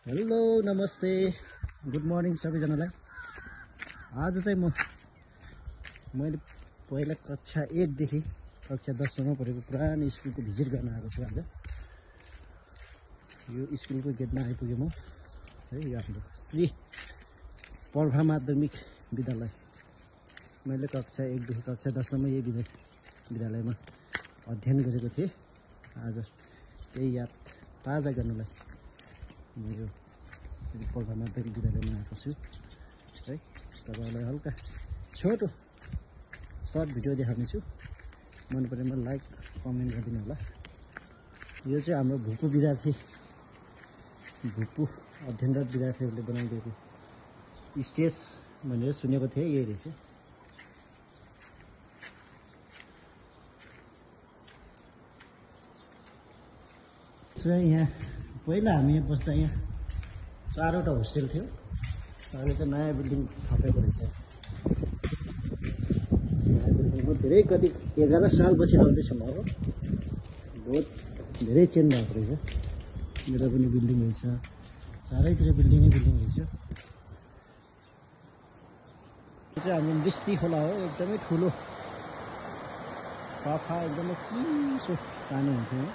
Hello नमस्ते good morning सबैजनालाई। आज चाहिँ मैले पहिला कक्षा 1 देखि कक्षा 10 सम्म पढेको पुरानो स्कुलको भिजिट गर्न आएको छु। आज यो स्कुलको गेटमा आइपुगेँ म है। यो हाम्रो श्री पर्भा माध्यमिक विद्यालय। मैले कक्षा 1 देखि कक्षा 10 सम्म यही विद्यालयमा अध्ययन गरेको थिएँ। आज त्यही याद ताजा गर्नलाई मेरो श्री पर्भा माध्यमिक विद्यालयमा आएको छु है। तपाईहरुलाई हल्का छोटो सर्ट भिडियो देखाउनेछु। मन परेमा लाइक कमेन्ट गरिदिनु होला। यो चाहिँ हाम्रो भुपु अध्ययनरत विद्यार्थीहरूले बनाइदिएको स्टेज भनेर सुनेको थिएँ, यही रहेछ। यहाँ पहिला हामी बस्दा यहाँ 4वटा होस्टेल थियो। अहिले चाहिँ नयाँ बिल्डिङ थपेको रहेछ। नयाँ बिल्डिङमा धेरै कति 11 सालपछि आउँदैछु म। अब बहुत धेरै चेन्ज भएको रहेछ। मेरो पनि बिल्डिङ रहेछ, चारैतिर बिल्डिङ रहेछ। यो चाहिँ हाम्रो बृष्टि खोला हो, एकदमै ठुलो सफा, एकदमै चिसो पानी हुन्थ्यो।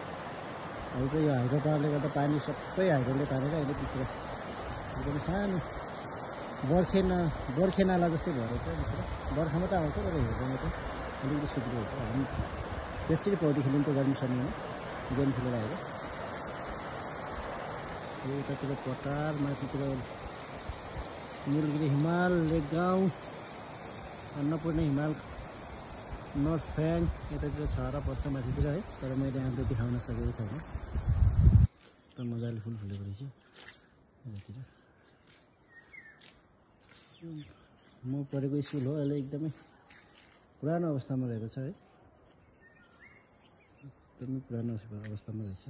अहिले चाहिँ यो हाइड्रो पावरले गर्दा पानी सबै हाइड्रोले तानेर अहिले भित्र एकदम सानो बर्खे नाला जस्तै भएर चाहिँ भित्र बर्खामा त आउँछ, तर हेर्दामा चाहिँ अलिकति सुक्रो हुन्छ। हामी त्यसरी पौडी खेल्नु त गर्नु सक्दैन, गेम खेलेर आएर। यो यतातिर पटार, माथितिर निलगिरी हिमाल लेक गाउँ, अन्नपूर्ण हिमाल नर्थ फ्याङ, यतातिर छहरा पर्छ माथितिर है। तर मैले यहाँ देखाउन सकेको छैन। त मजाले फुल फुलेको रहेछ यतातिर। म पढेको स्कुल हो, अहिले एकदमै पुरानो अवस्थामा रहेको छ है। एकदमै पुरानो अवस्थामा रहेछ।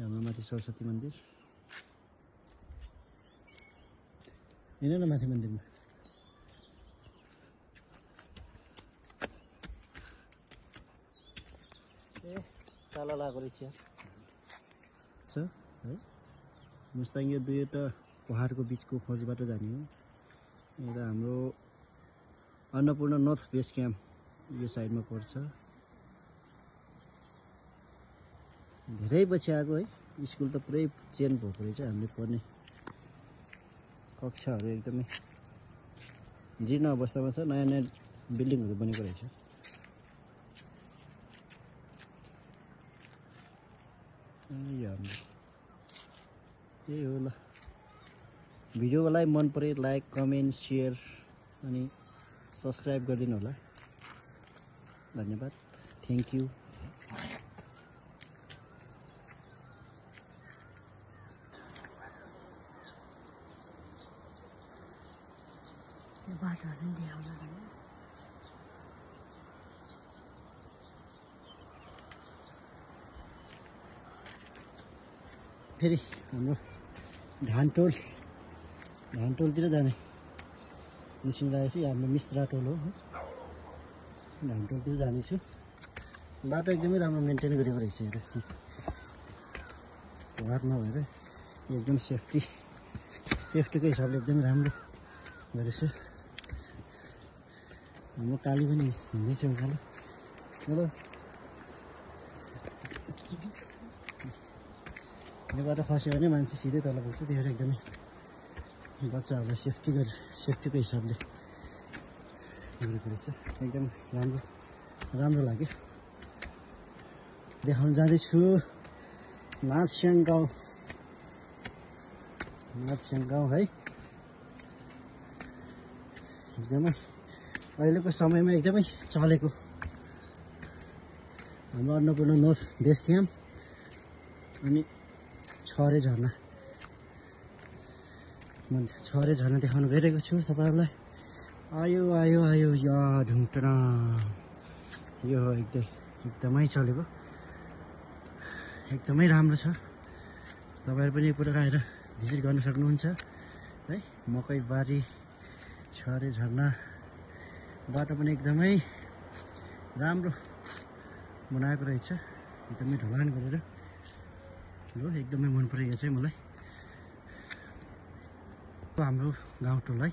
हाम्रो माथि सरस्वती मन्दिर, हेर्न न माथि मन्दिरमा। ताला लागेको रहेछ है। मुस्ताङ यो दुईवटा पहाडको बिचको खोजबाट जाने हो। यता हाम्रो अन्नपूर्ण नर्थ बेस क्याम्प यो साइडमा पर्छ। धेरै पछि आएको है। स्कुल त पुरै चेन्ज भएको रहेछ। हामीले पढ्ने कक्षाहरू एकदमै जीर्ण अवस्थामा छ। नयाँ नयाँ बिल्डिङहरू बनेको रहेछ। यही हो ल। भिडियोलाई मन परे लाइक कमेन्ट सेयर अनि सब्सक्राइब गरिदिनु होला। धन्यवाद, थ्याङ्क यू। फेरि हाम्रो धानटोलतिर जाने निस्किरहेको छु। हाम्रो मिस्त्रा टोल हो, धानटोलतिर जानेछु। बाटो एकदमै राम्रो मेन्टेन गरेको रहेछ। यहाँ पहाड नभएर एकदम सेफ्टीको हिसाबले एकदमै राम्रो गरेछ। हाम्रो काली पनि हिँड्दैछ उकालो। हेलो, यो बाटो खस्यो भने मान्छे सिधै तल पुग्छ। त्यही भएर एकदमै बच्चाहरूलाई सेफ्टीको हिसाबले गरेको रहेछ। एकदम राम्रो लाग्यो। देखाउन जाँदैछु नाचस्याङ गाउँ है। एकदमै अहिलेको समयमा एकदमै चलेको हाम्रो अन्नपूर्ण नर्थ बेस क्याम्प अनि छहरे झरना देखाउन गइरहेको छु तपाईँहरूलाई। आयो या ढुङ्टना। यो एकदमै चलेको, एकदमै राम्रो छ। तपाईँहरू पनि एकपटक आएर भिजिट गर्न सक्नुहुन्छ है। मकै बारी, छहरे झरना, बाटो पनि एकदमै राम्रो बनाएको रहेछ। एकदमै ढलान गरेर एकदमै मन पऱ्यो यो चाहिँ मलाई। हाम्रो गाउँ टोल है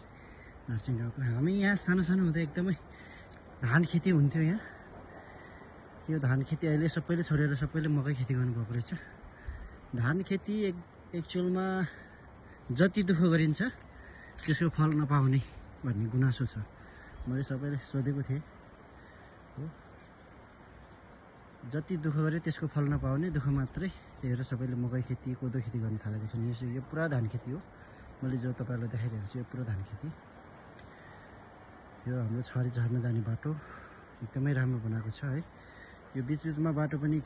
नार्सिङ गाउँको हामी यहाँ सानो सानो हुँदा एकदमै धान खेती हुन्थ्यो यहाँ यो धान खेती अहिले सबैले छोडेर सबैले मकै खेती गर्नुभएको रहेछ धान खेती एक्चुअलमा जति दुःख गरिन्छ त्यसको फल नपाउने भन्ने गुनासो छ मैले सबैले सोधेको थिएँ हो जति दुःख गरे त्यसको फल नपाउने दुःख मात्रै त्यही भएर सबैले मकै खेती कोदो खेती गर्न थालेको छन् यो पुरा धान खेती हो मैले जो तपाईँलाई देखाइरहेको छु यो पुरा धान खेती यो हाम्रो छरी झर्न जाने बाटो एकदमै राम्रो बनाएको छ है यो बिचबिचमा बाटो पनि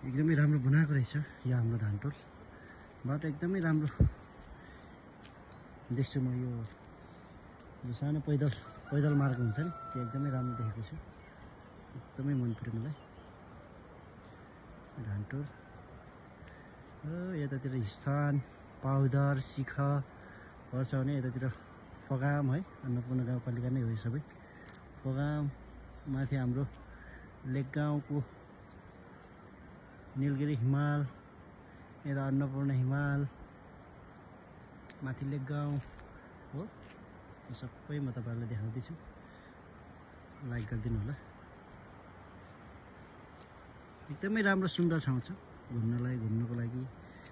एकदमै राम्रो बनाएको रहेछ यो हाम्रो धानटोल बाटो एकदमै राम्रो देख्छु म यो सानो पैदल मार्ग हुन्छ नि त्यो एकदमै राम्रो देखेको छु एकदमै मन पर्यो मलाई धानटोल यतातिर स्थान पाउदर शिखरहरू छ भने यतातिर फगाम है अन्नपूर्ण गाउँपालिका नै हो यो सबै फगाम माथि हाम्रो लेकगाउँको निलगिरी हिमाल यता अन्नपूर्ण हिमाल माथि लेकगाउँ हो यो सबै म तपाईँहरूलाई देखाउँदैछु लाइक गरिदिनु होला एकदमै राम्रो सुन्दर ठाउँ छ घुम्नको लागि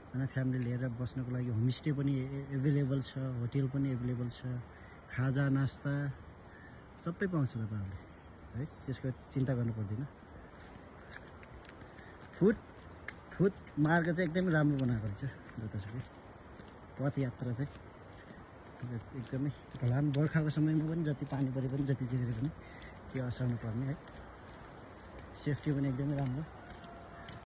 होइन फ्यामिली लिएर बस्नको लागि होमस्टे पनि एभाइलेबल छ होटेल पनि एभाइलेबल छ खाजा नास्ता सबै पाउँछ तपाईँहरूले है त्यसको चिन्ता गर्नु पर्दैन फुट मार्ग चाहिँ एकदमै राम्रो बनाएको रहेछ जतासुकै पदयात्रा चाहिँ एकदमै ढलान बर्खाको समयमा पनि जति पानी परे पनि जति जे गरे पनि केही असर नपर्ने है सेफ्टी पनि एकदमै राम्रो